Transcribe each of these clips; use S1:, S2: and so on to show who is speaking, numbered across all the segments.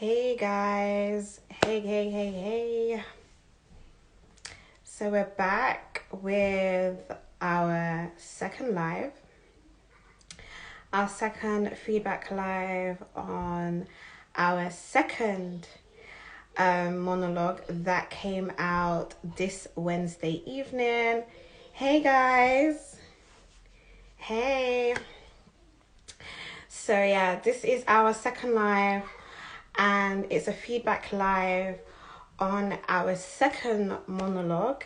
S1: Hey guys, hey. So we're back with our second feedback live on our second monologue that came out this Wednesday evening. Hey guys, hey. So yeah, this is our second live and it's a feedback live on our second monologue.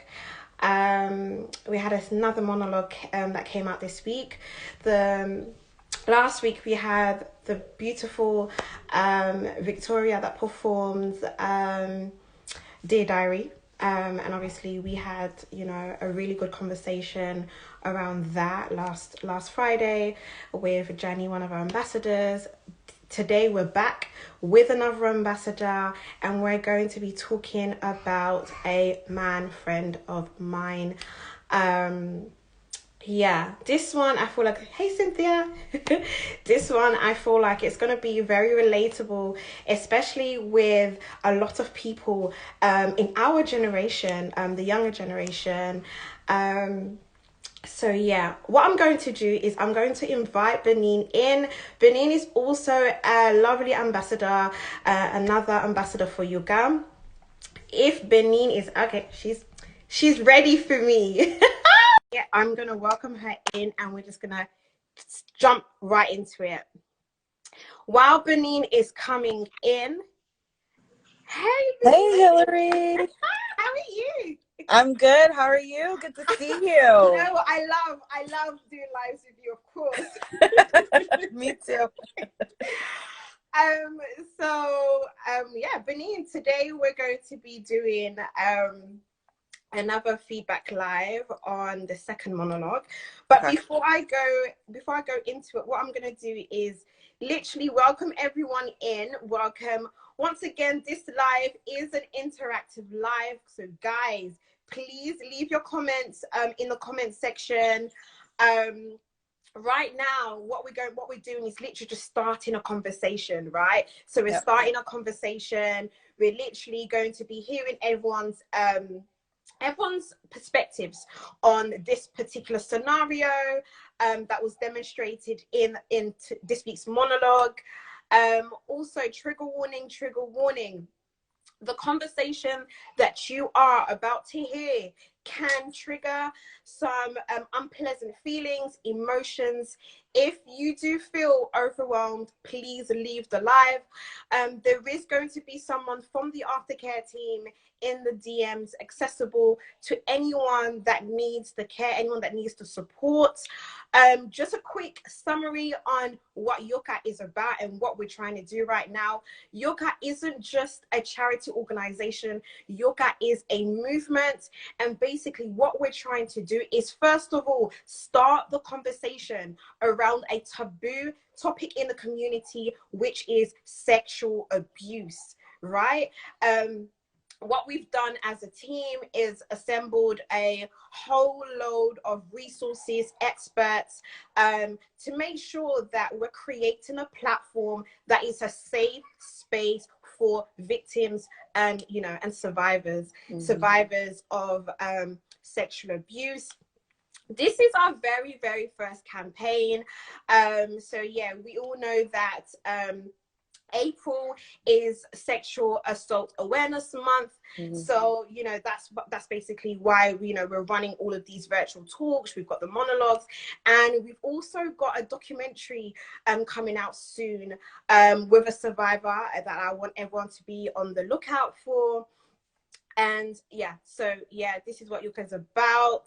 S1: We had another monologue that came out this week. The last week we had the beautiful Victoria that performed Dear Diary. And obviously we had, a really good conversation around that last Friday with Jenny, one of our ambassadors. Today we're back with another ambassador and we're going to be talking about a man friend of mine. This one I feel like, hey Cynthia, this one I feel like it's going to be very relatable, especially with a lot of people in our generation, the younger generation. So yeah, what I'm going to do is I'm going to invite Benine in. Benine is also a lovely ambassador, another ambassador for Yoga. If Benine is okay, she's ready for me. Yeah, I'm gonna welcome her in, and we're just gonna jump right into it. While Benine is coming in, hey
S2: Hey,
S1: Benine,
S2: Hilary.
S1: how are you?
S2: I'm good. How are you? Good to see you.
S1: You know what I love doing lives with you, of course.
S2: Me too.
S1: Benine, today we're going to be doing another feedback live on the second monologue. But
S2: Okay.
S1: before I go into it, what I'm going to do is literally welcome everyone in. Welcome once again. This live is an interactive live, so guys, please leave your comments in the comment section. Right now what we're doing is literally just starting a conversation, right? So we're starting a conversation. We're literally going to be hearing everyone's perspectives on this particular scenario that was demonstrated in this week's monologue. Also, trigger warning, the conversation that you are about to hear can trigger some unpleasant feelings, emotions. If you do feel overwhelmed, please leave the live. There is going to be someone from the aftercare team in the DMs accessible to anyone that needs the care, anyone that needs the support. Just a quick summary on what Yoka is about and what we're trying to do right now. Yoka isn't just a charity organization. Yoka is a movement, and basically what we're trying to do is, first of all, start the conversation around a taboo topic in the community, which is sexual abuse, right? What we've done as a team is assembled a whole load of resources, experts, to make sure that we're creating a platform that is a safe space for victims and survivors, survivors of sexual abuse. This is our very, very first campaign. We all know that April is Sexual Assault Awareness Month. So, that's basically why, we're running all of these virtual talks. We've got the monologues, and we've also got a documentary coming out soon with a survivor that I want everyone to be on the lookout for. And this is what Yuka's about.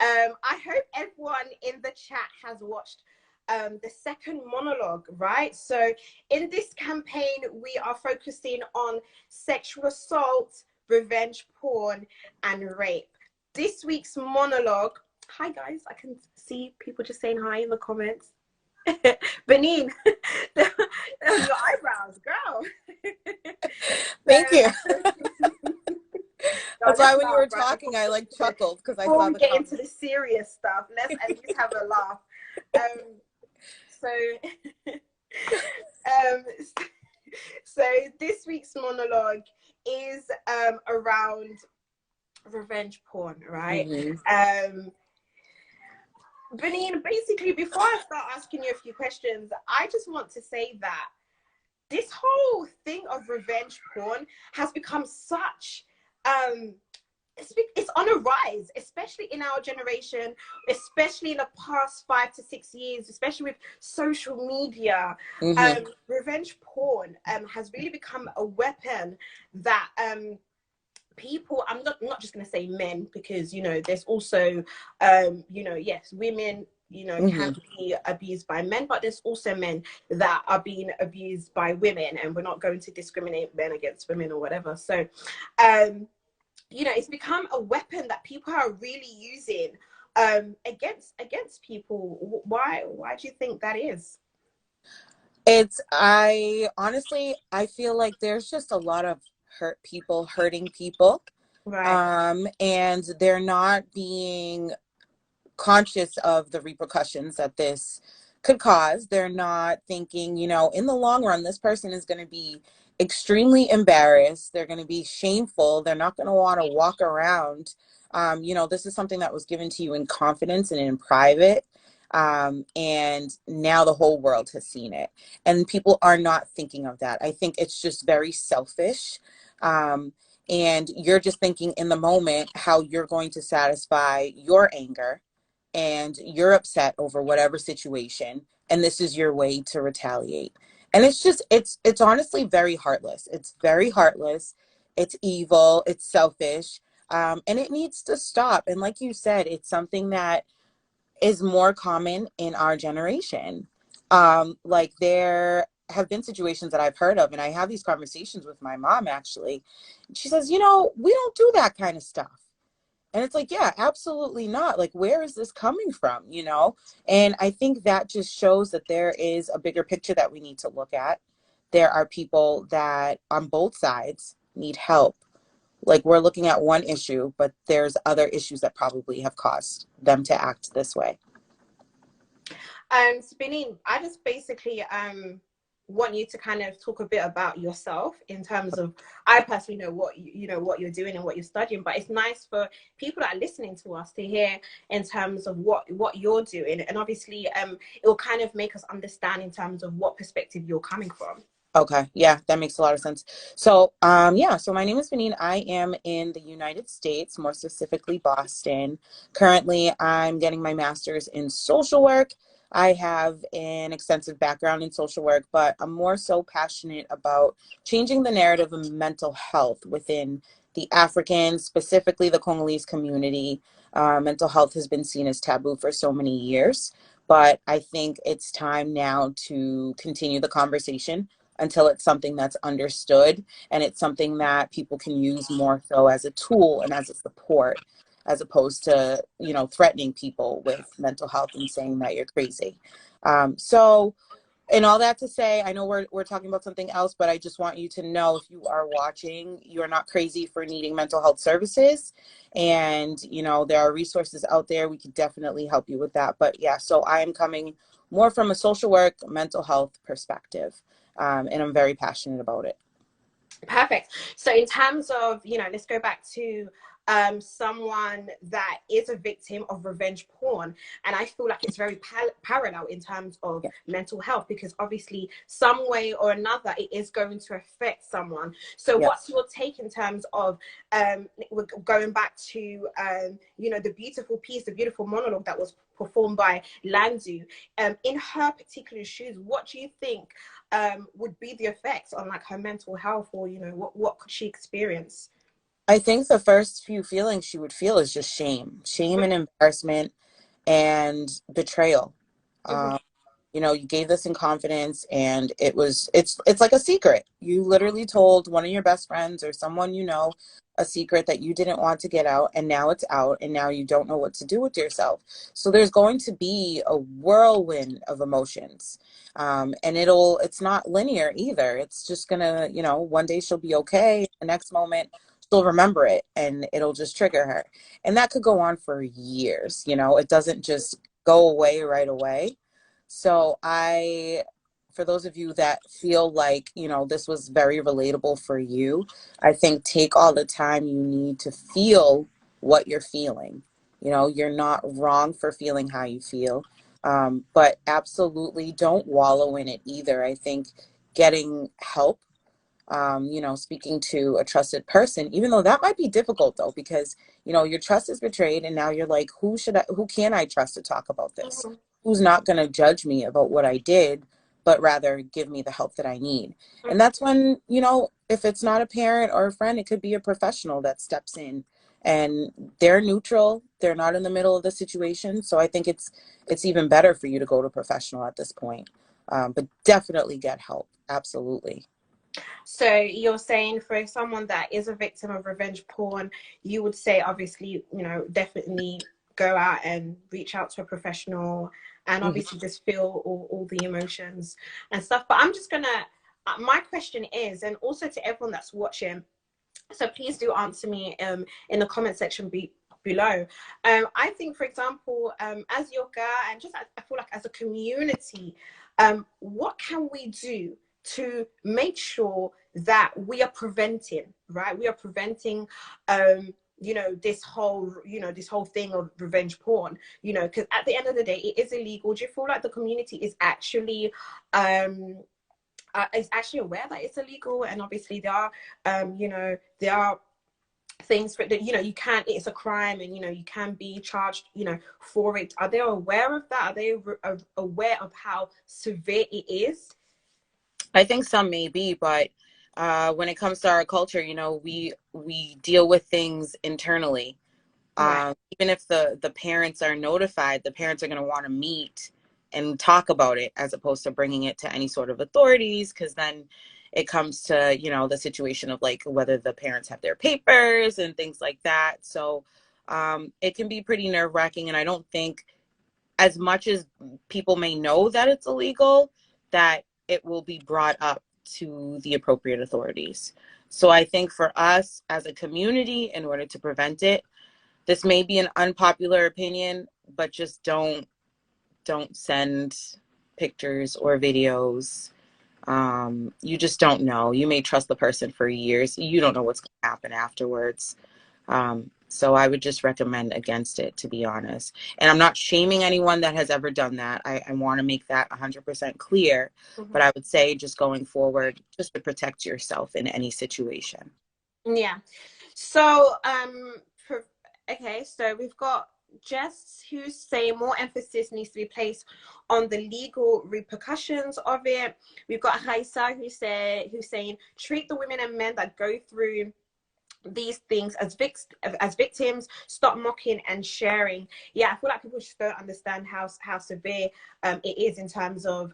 S1: I hope everyone in the chat has watched the second monologue, right? So in this campaign, we are focusing on sexual assault, revenge porn, and rape. This week's monologue, hi guys, I can see people just saying hi in the comments. Benine, your eyebrows, girl.
S2: Thank you.
S1: No,
S2: That's why when you were
S1: right?
S2: talking, I chuckled because I saw
S1: before we
S2: the
S1: get
S2: comments.
S1: into the serious stuff, let's at least have a laugh. So So this week's monologue is around revenge porn, right? Benine, basically, before I start asking you a few questions, I just want to say that this whole thing of revenge porn has become such it's on a rise, especially in our generation, especially in the past 5 to 6 years, especially with social media. Revenge porn has really become a weapon that people, I'm not just going to say men, because there's also yes, women can be abused by men, but there's also men that are being abused by women, and we're not going to discriminate men against women or whatever. So it's become a weapon that people are really using against people. Why do you think that is?
S2: I honestly, I feel like there's just a lot of hurting people.
S1: Right.
S2: And they're not being conscious of the repercussions that this could cause. They're not thinking, in the long run, this person is going to be extremely embarrassed. They're going to be shameful. They're not going to want to walk around. This is something that was given to you in confidence and in private. And now the whole world has seen it. And people are not thinking of that. I think it's just very selfish. And you're just thinking in the moment how you're going to satisfy your anger, and you're upset over whatever situation, and this is your way to retaliate. And it's honestly very heartless. It's very heartless. It's evil. It's selfish. And it needs to stop. And like you said, it's something that is more common in our generation. Like there have been situations that I've heard of, and I have these conversations with my mom actually. She says, we don't do that kind of stuff. And it's like, yeah, absolutely not. Like, where is this coming from, And I think that just shows that there is a bigger picture that we need to look at. There are people that on both sides need help. Like, we're looking at one issue, but there's other issues that probably have caused them to act this way.
S1: Benine, I just basically want you to kind of talk a bit about yourself in terms of, I personally know what what you're doing and what you're studying, but it's nice for people that are listening to us to hear in terms of what you're doing, and obviously it will kind of make us understand in terms of what perspective you're coming from.
S2: Okay. Yeah, that makes a lot of sense. So, so my name is Benine. I am in the United States, more specifically Boston. Currently, I'm getting my master's in social work. I have an extensive background in social work, but I'm more so passionate about changing the narrative of mental health within the African, specifically the Congolese community. Mental health has been seen as taboo for so many years, but I think it's time now to continue the conversation until it's something that's understood, and it's something that people can use more so as a tool and as a support, as opposed to, threatening people with mental health and saying that you're crazy. So, and all that to say, I know we're talking about something else, but I just want you to know, if you are watching, you're not crazy for needing mental health services. And, there are resources out there. We could definitely help you with that. But yeah, so I am coming more from a social work, mental health perspective. And I'm very passionate about it.
S1: Perfect. So in terms of, let's go back to someone that is a victim of revenge porn. And I feel like it's very parallel in terms of mental health, because obviously some way or another it is going to affect someone. So what's your take in terms of we're going back to the beautiful monologue that was performed by Landu, in her particular shoes, what do you think would be the effects on like her mental health, or what could she experience?
S2: I think the first few feelings she would feel is just shame and embarrassment and betrayal. You gave this in confidence, and it's like a secret. You literally told one of your best friends or someone a secret that you didn't want to get out, and now it's out, and now you don't know what to do with yourself. So there's going to be a whirlwind of emotions. And it's not linear either. It's just gonna, one day she'll be okay, the next moment she'll remember it, and it'll just trigger her. And that could go on for years. It doesn't just go away right away. So for those of you that feel like, you know, this was very relatable for you, I think take all the time you need to feel what you're feeling. You know, you're not wrong for feeling how you feel, but absolutely don't wallow in it either. I think getting help, you know, speaking to a trusted person, even though that might be difficult though, because, you know, your trust is betrayed and now you're like, who can I trust to talk about this?
S1: Mhm.
S2: Who's not going to judge me about what I did, but rather give me the help that I need. And that's when, you know, if it's not a parent or a friend, it could be a professional that steps in and they're neutral. They're not in the middle of the situation. So I think it's even better for you to go to a professional at this point. But definitely get help. Absolutely.
S1: So you're saying for someone that is a victim of revenge porn, you would say obviously, you know, definitely go out and reach out to a professional and
S2: Mhm.
S1: obviously just feel all the emotions and stuff. But I'm just gonna, my question is, and also to everyone that's watching, so please do answer me in the comment section below. I think, for example, as yoga and just I feel like as a community, what can we do to make sure that we are preventing, right? We are preventing you know, this whole, you know, this whole thing of revenge porn, you know, because at the end of the day it is illegal. Do you feel like the community is actually aware that it's illegal? And obviously there are you know, there are things for that, you know, you can, it's a crime and you know you can be charged, you know, for it. Are they aware of that? Are they aware of how severe it is?
S2: I think some may be, but when it comes to our culture, you know, we deal with things internally.
S1: Right.
S2: Even if the parents are notified, the parents are going to want to meet and talk about it as opposed to bringing it to any sort of authorities, because then it comes to, you know, the situation of like whether the parents have their papers and things like that. So it can be pretty nerve-wracking, and I don't think as much as people may know that it's illegal, that it will be brought up to the appropriate authorities. So I think for us as a community, in order to prevent it, this may be an unpopular opinion, but just don't send pictures or videos. You just don't know. You may trust the person for years. You don't know what's going to happen afterwards. So I would just recommend against it, to be honest. And I'm not shaming anyone that has ever done that. I want to make that 100% clear. But
S1: Mhm.
S2: I would say just going forward, just to protect yourself in any situation.
S1: Yeah. So okay, so we've got Jess who's saying more emphasis needs to be placed on the legal repercussions of it. We've got Raisa who's saying treat the women and men that go through these things as victims, stop mocking and sharing. Yeah, I feel like people just don't understand how severe it is in terms of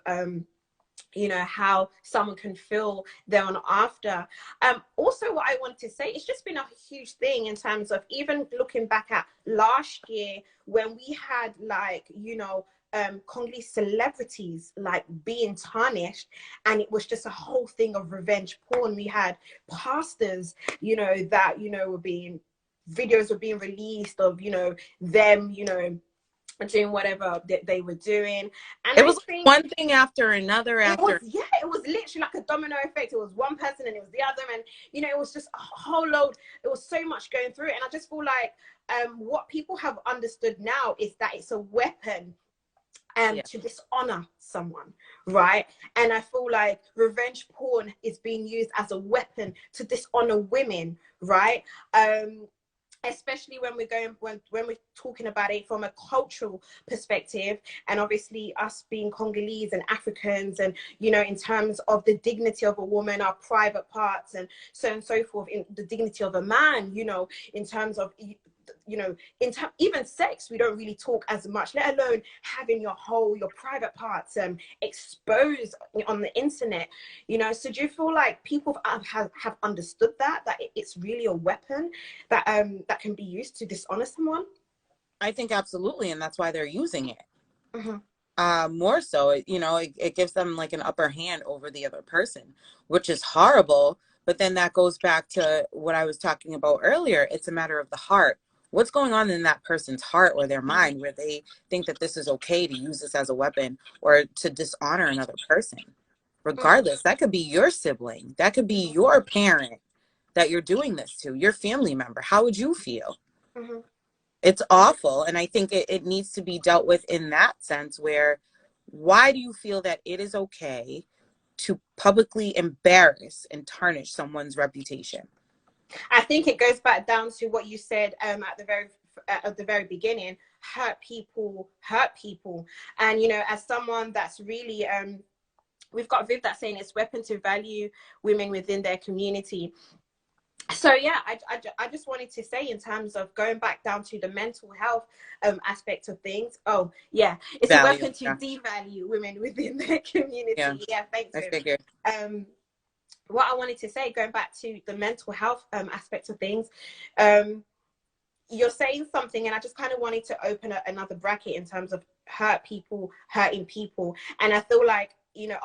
S1: you know, how someone can feel there on after. Also what I want to say, it's just been a huge thing in terms of even looking back at last year when we had, like, you know, Congolese celebrities like being tarnished, and it was just a whole thing of revenge porn. We had pastors, you know, that, you know, were being, videos were being released of, you know, them, you know, doing whatever that they were doing. And
S2: It
S1: I
S2: was
S1: think
S2: one thing after another
S1: it was,
S2: after.
S1: yeah, it was literally like a domino effect. It was one person and it was the other, and you know, it was just a whole load. It was so much going through it, and I just feel like what people have understood now is that it's a weapon
S2: Yeah.
S1: to dishonor someone, right? And I feel like revenge porn is being used as a weapon to dishonor women, right? Especially when we're going, when we're talking about it from a cultural perspective, and obviously us being Congolese and Africans, and you know, in terms of the dignity of a woman, our private parts, and so on and so forth, in the dignity of a man, you know, in terms of, you know, even sex, we don't really talk as much, let alone having your private parts exposed on the internet, you know. So do you feel like people have understood that it's really a weapon that that can be used to dishonor someone?
S2: I think absolutely, and that's why they're using it.
S1: Mm-hmm.
S2: More so, you know, it gives them like an upper hand over the other person, which is horrible. But then that goes back to what I was talking about earlier. It's a matter of the heart. What's going on in that person's heart or their mind where they think that this is okay to use this as a weapon or to dishonor another person? regardless. That could be your sibling. That could be your parent that you're doing this to, your family member. How would you feel?
S1: Mm-hmm.
S2: It's awful. And I think it needs to be dealt with in that sense where, why do you feel that it is okay to publicly embarrass and tarnish someone's reputation?
S1: I think it goes back down to what you said at the very beginning. Hurt people hurt people. And you know, as someone that's really we've got Viv that's saying it's weapon to value women within their community. So yeah, I just wanted to say, in terms of going back down to the mental health aspect of things, oh yeah, it's a weapon to devalue women within their community. Yeah, thanks.
S2: I figured.
S1: What I wanted to say, going back to the mental health aspect of things, you're saying something, and I just kind of wanted to open another bracket in terms of hurt people hurting people. And I feel like, you know,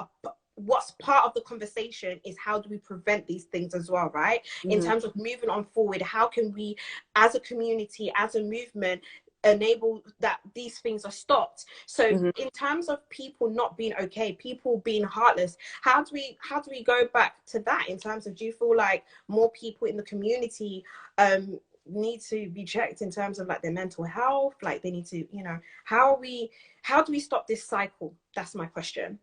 S1: what's part of the conversation is how do we prevent these things as well, right? In terms of moving on forward, how can we as a community, as a movement, enable that these things are stopped? So in terms of people not being okay, people being heartless, how do we go back to that? In terms of, do you feel like more people in the community need to be checked in terms of like their mental health? Like they need to, you know, how do we stop this cycle? That's my question.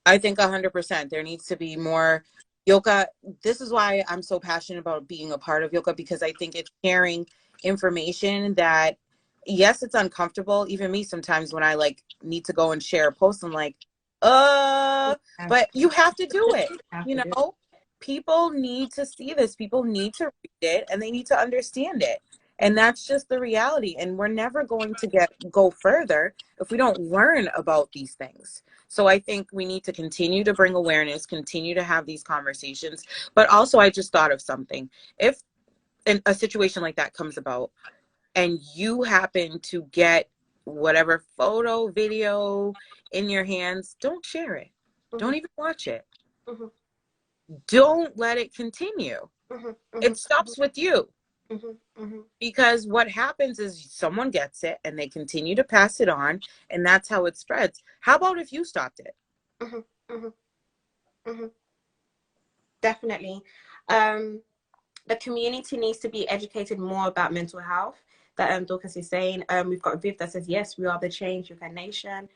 S2: I think 100%. There needs to be more yoga. This is why I'm so passionate about being a part of yoga, because I think it's sharing information that, yes, it's uncomfortable. Even me, sometimes when I like need to go and share a post, I'm like, but you have to do it. You know, people need to see this. People need to read it, and they need to understand it. And that's just the reality. And we're never going to go further if we don't learn about these things. So I think we need to continue to bring awareness, continue to have these conversations. But also, I just thought of something. If a situation like that comes about and you happen to get whatever photo, video in your hands, don't share it. Don't even watch it. Don't let it continue. It stops with you. Because what happens is someone gets it and they continue to pass it on, and that's how it spreads. How about if you stopped it?
S1: Definitely. The community needs to be educated more about mental health. That Dorcas is saying. We've got Viv that says, yes, we are the change of our nation.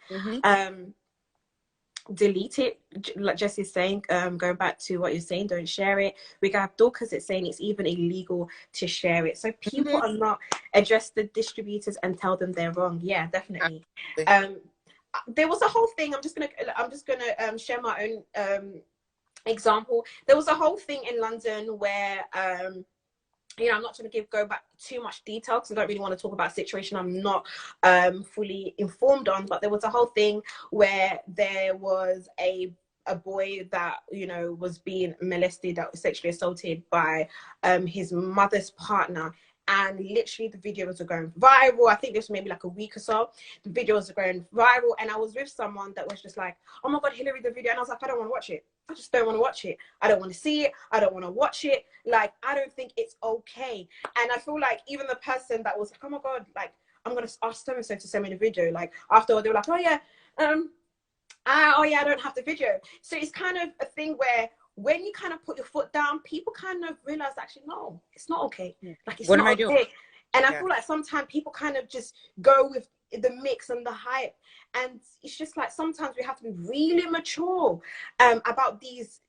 S1: Delete it, like Jessie's saying. Going back to what you're saying, don't share it. We got Dorcas it's saying it's even illegal to share it. So people are not, address the distributors and tell them they're wrong. Yeah, definitely. There was a whole thing, I'm just gonna share my own example. There was a whole thing in London where you know, I'm not going to go back too much detail because I don't really want to talk about a situation I'm not fully informed on. But there was a whole thing where there was a boy that, you know, was being molested, that was sexually assaulted by his mother's partner. And literally the videos are going viral. I think this was maybe like a week or so. The videos are going viral. And I was with someone that was just like, oh my God, Hilary, the video. And I was like, I don't want to watch it. I just don't want to watch it. I don't want to see it. I don't want to watch it. Like, I don't think it's okay. And I feel like even the person that was like, oh my God, like, I'm going to ask so-and-so to send me the video. Like, after they were like, oh yeah, I don't have the video. So it's kind of a thing where when you kind of put your foot down, people kind of realize, actually, no, it's not okay. Like, it's
S2: what
S1: not
S2: am I
S1: okay.
S2: doing?
S1: And I feel like sometimes people kind of just go with the mix and the hype. And it's just like, sometimes we have to be really mature about these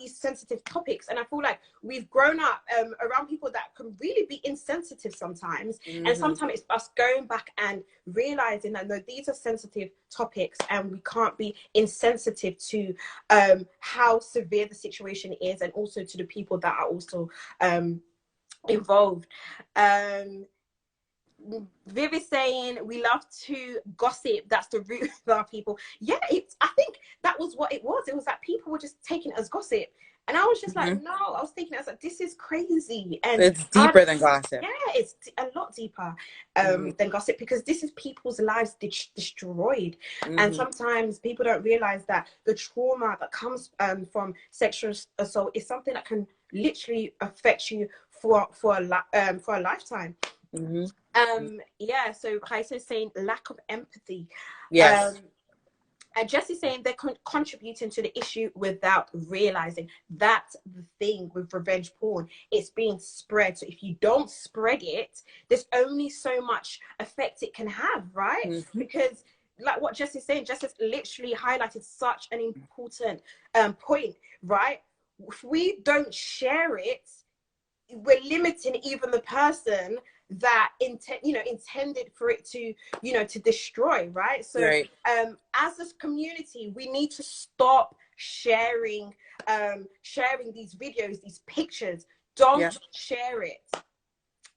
S1: sensitive topics. And I feel like we've grown up around people that can really be insensitive sometimes. And sometimes it's us going back and realizing that, no, these are sensitive topics and we can't be insensitive to how severe the situation is, and also to the people that are also involved. Viv is saying we love to gossip. That's the root of our people. Yeah, I think that was what it was. It was that people were just taking it as gossip. And I was just like, no, I was thinking, I was like, this is crazy. And
S2: it's deeper than gossip.
S1: Yeah, it's a lot deeper than gossip, because this is people's lives destroyed. And sometimes people don't realize that the trauma that comes from sexual assault is something that can literally affect you for a lifetime. Yeah, so Kaiser is saying lack of empathy.
S2: Yes.
S1: And Jesse's saying they're contributing to the issue without realizing. That's the thing with revenge porn. It's being spread. So if you don't spread it, there's only so much effect it can have, right?
S2: Mm-hmm.
S1: Because like what Jesse's saying, Jesse's literally highlighted such an important point, right? If we don't share it, we're limiting even the person that intended for it to to destroy, right? So
S2: Right.
S1: as this community, we need to stop sharing these videos, these pictures.
S2: Yeah.
S1: Don't share it.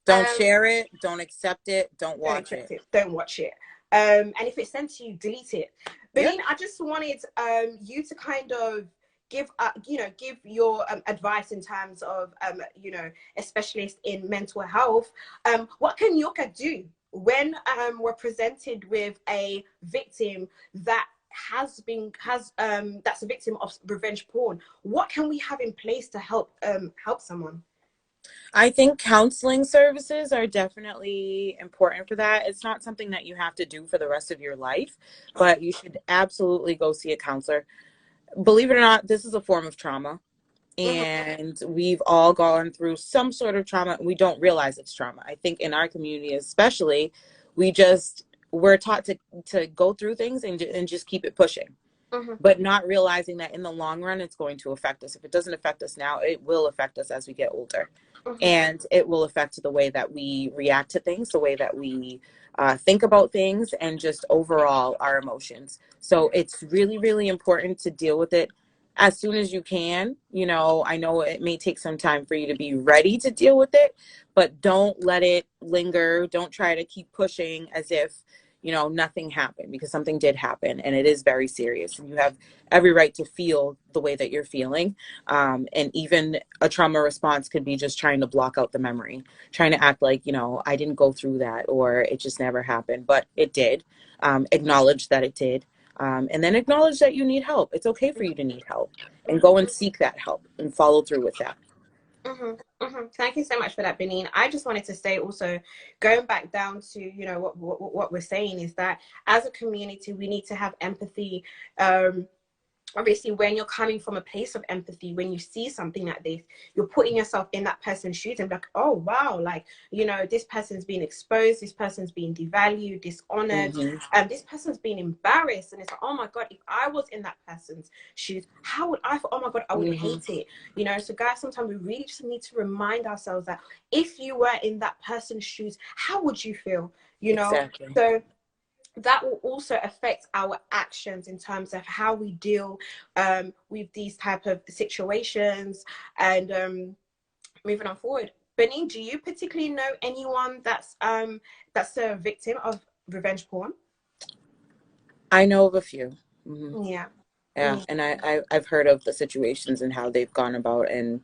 S2: Don't share it, don't accept it, don't
S1: Don't
S2: watch
S1: accept
S2: it.
S1: it, don't watch it. And if it's sent to you, delete it.
S2: Yeah.
S1: Benine, I just wanted you to kind of give give your advice in terms of a specialist in mental health. What can Yoka do when we're presented with a victim that that's a victim of revenge porn? What can we have in place to help someone?
S2: I think counseling services are definitely important for that. It's not something that you have to do for the rest of your life, but you should absolutely go see a counselor. Believe it or not, this is a form of trauma. And we've all gone through some sort of trauma. We don't realize it's trauma. I think in our community, especially, we're taught to go through things and just keep it pushing. But not realizing that in the long run, it's going to affect us. If it doesn't affect us now, it will affect us as we get older. And it will affect the way that we react to things, the way that we think about things, and just overall our emotions. So it's really, really important to deal with it as soon as you can. I know it may take some time for you to be ready to deal with it, but don't let it linger. Don't try to keep pushing as if nothing happened, because something did happen, and it is very serious, and you have every right to feel the way that you're feeling. And even a trauma response could be just trying to block out the memory, trying to act like, I didn't go through that, or it just never happened, but it did. Acknowledge that it did. And then acknowledge that you need help. It's okay for you to need help, and go and seek that help and follow through with that.
S1: Thank you so much for that, Benine. I just wanted to say also, going back down to what we're saying is that as a community, we need to have empathy. Obviously, when you're coming from a place of empathy, when you see something like this, you're putting yourself in that person's shoes and be like, oh wow, like this person's being exposed, this person's being devalued, dishonored, and this person's being embarrassed. And it's like, oh my god, if I was in that person's shoes, how would I feel? Oh my god, I would hate it. So guys, sometimes we really just need to remind ourselves that if you were in that person's shoes, how would you feel?
S2: Exactly.
S1: So that will also affect our actions in terms of how we deal with these type of situations, and moving on forward. Benine, do you particularly know anyone that's a victim of revenge porn?
S2: I know of a few.
S1: Yeah.
S2: And I've heard of the situations and how they've gone about, and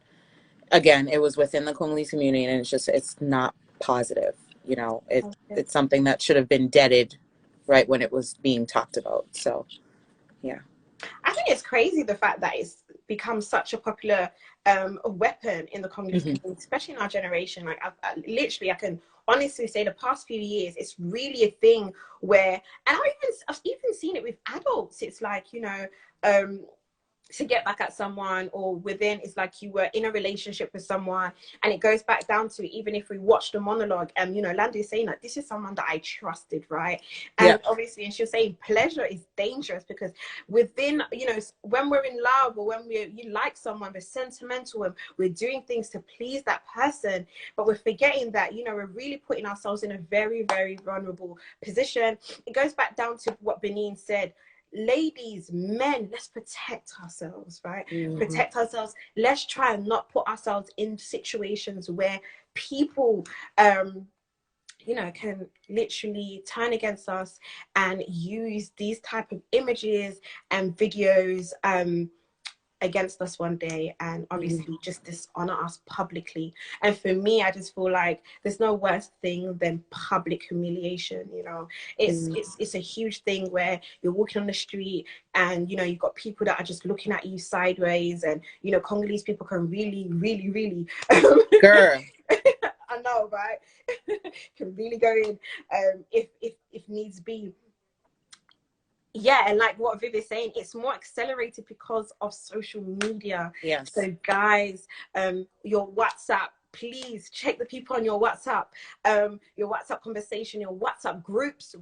S2: again, it was within the Congolese community, and it's not positive. It's something that should have been deaded right when it was being talked about. So, yeah.
S1: I think it's crazy the fact that it's become such a popular weapon in the Congolese community, especially in our generation. Like, I can honestly say the past few years, it's really a thing where, and I've even seen it with adults. It's like, to get back at someone, or within, it's like you were in a relationship with someone, and it goes back down to, even if we watch the monologue, and Landy is saying that this is someone that I trusted, right? And obviously, and she'll say pleasure is dangerous, because within, when we're in love, or when you like someone, we're sentimental and we're doing things to please that person, but we're forgetting that we're really putting ourselves in a very, very vulnerable position. It goes back down to what Benine said. Ladies, men, let's protect ourselves, right? Protect ourselves. Let's try and not put ourselves in situations where people can literally turn against us and use these type of images and videos against us one day, and obviously just dishonor us publicly. And for me, I just feel like there's no worse thing than public humiliation. It's a huge thing where you're walking on the street, and you've got people that are just looking at you sideways, and Congolese people can really, really, really
S2: Girl.
S1: I know, right? Can really go in if needs be. Yeah, and like what Viv is saying, it's more accelerated because of social media.
S2: Yes.
S1: So guys, your WhatsApp, please check the people on your WhatsApp conversation, your WhatsApp groups,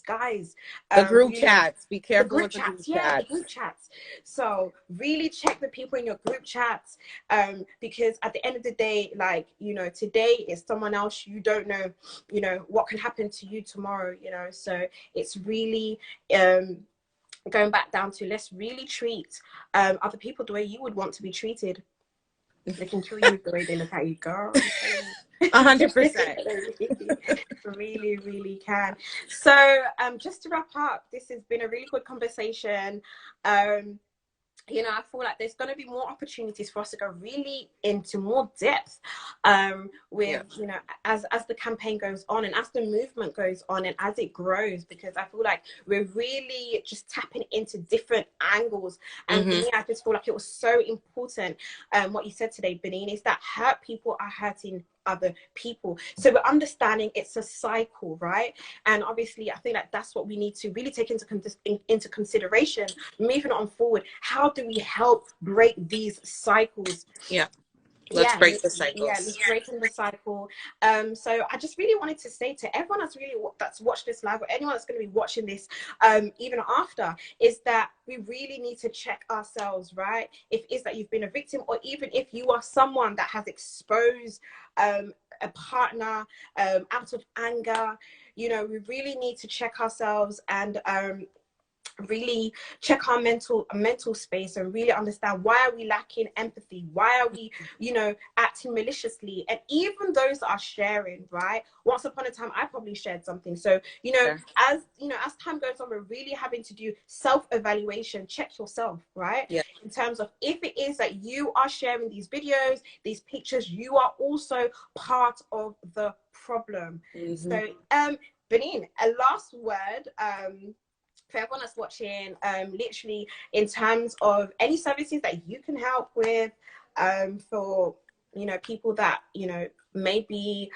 S1: guys.
S2: The group
S1: Really,
S2: chats. Be
S1: the
S2: careful
S1: group
S2: with the group
S1: chats, yeah, the group
S2: chats.
S1: chats. So really check the people in your group chats, because at the end of the day, like, you know, today is someone else. You don't know, you know, what can happen to you tomorrow, you know. So it's really going back down to, let's really treat other people the way you would want to be treated. They can kill you the way they look at you, girl.
S2: 100%.
S1: Really, really can. So just to wrap up, this has been a really good conversation. You know, I feel like there's going to be more opportunities for us to go really into more depth with, you know, as the campaign goes on and as the movement goes on and as it grows, because I feel like we're really just tapping into different angles. And for me, I just feel like it was so important what you said today, Benine, is that hurt people are hurting other people. So we're understanding it's a cycle, right? And obviously I think that that's what we need to really take into consideration moving on forward. How do we help break these cycles?
S2: Let's break the cycles.
S1: Yeah, let's break in the cycle. So I just really wanted to say to everyone that's watched this live, or anyone that's going to be watching this even after, is that we really need to check ourselves, right? If it's that you've been a victim, or even if you are someone that has exposed a partner out of anger, you know, we really need to check ourselves and really check our mental space and really understand, why are we lacking empathy? Why are we, you know, acting maliciously? And even those that are sharing, right? Once upon a time, I probably shared something. So, you know, as time goes on, we're really having to do self-evaluation. Check yourself, right? In terms of, if it is that you are sharing these videos, these pictures, you are also part of the problem. So, Benine, a last word for everyone that's watching, literally in terms of any services that you can help with, for, you know, people that, you know, may be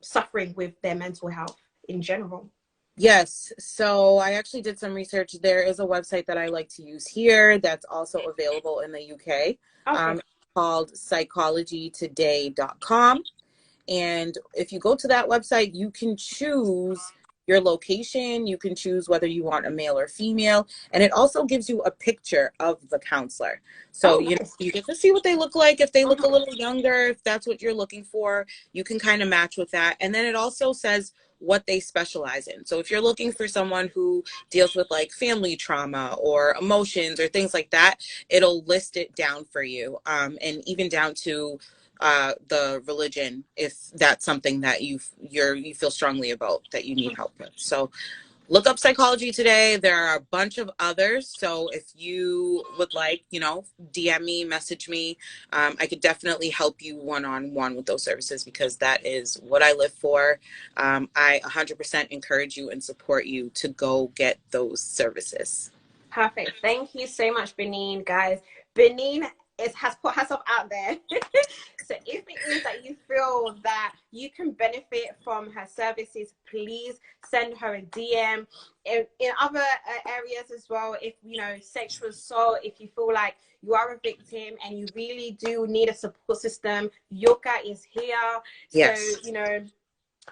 S1: suffering with their mental health in general.
S2: Yes. So I actually did some research. There is a website that I like to use here that's also available in the UK, called psychologytoday.com. And if you go to that website, you can choose your location. You can choose whether you want a male or female. And it also gives you a picture of the counselor. So you know, you get to see what they look like. If they look a little younger, if that's what you're looking for, you can kind of match with that. And then it also says what they specialize in. So if you're looking for someone who deals with like family trauma or emotions or things like that, it'll list it down for you. And even down to the religion, if that's something that you feel strongly about, that you need help with. So look up Psychology Today. There are a bunch of others. So if you would like, you know, DM me, message me. I could definitely help you one-on-one with those services, because that is what I live for. I 100% encourage you and support you to go get those services.
S1: Perfect. Thank you so much, Benine, guys. Benine has put herself out there. So if it is that you feel that you can benefit from her services, please send her a DM. In other areas as well, if, you know, sexual assault, if you feel like you are a victim and you really do need a support system, Yoka is here.
S2: Yes.
S1: So, you know,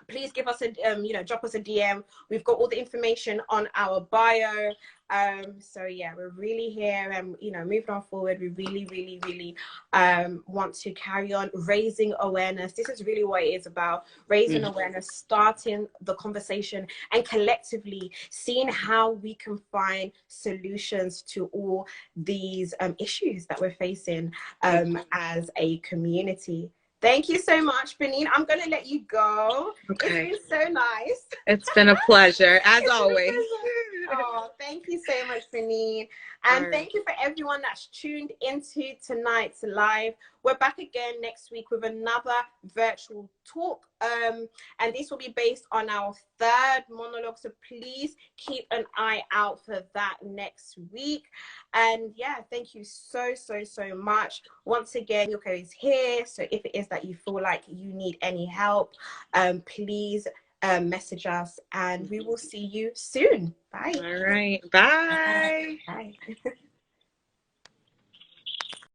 S1: please give us a you know, drop us a DM. We've got all the information on our bio. So yeah, we're really here, and you know, moving on forward, we really want to carry on raising awareness. This is really what it is about: raising awareness, starting the conversation, and collectively seeing how we can find solutions to all these issues that we're facing as a community. Thank you so much, Benine. I'm going to let you go.
S2: Okay.
S1: It's been so nice.
S2: It's been a pleasure, as always.
S1: Oh, thank you so much, Benine. And thank you for everyone that's tuned into tonight's live. We're back again next week with another virtual talk. And this will be based on our third monologue. So please keep an eye out for that next week. And yeah, thank you so much. Once again, Yoko is here. So if it is that you feel like you need any help, please message us, and we will see you soon. Bye.
S3: All right. Bye.
S1: Bye.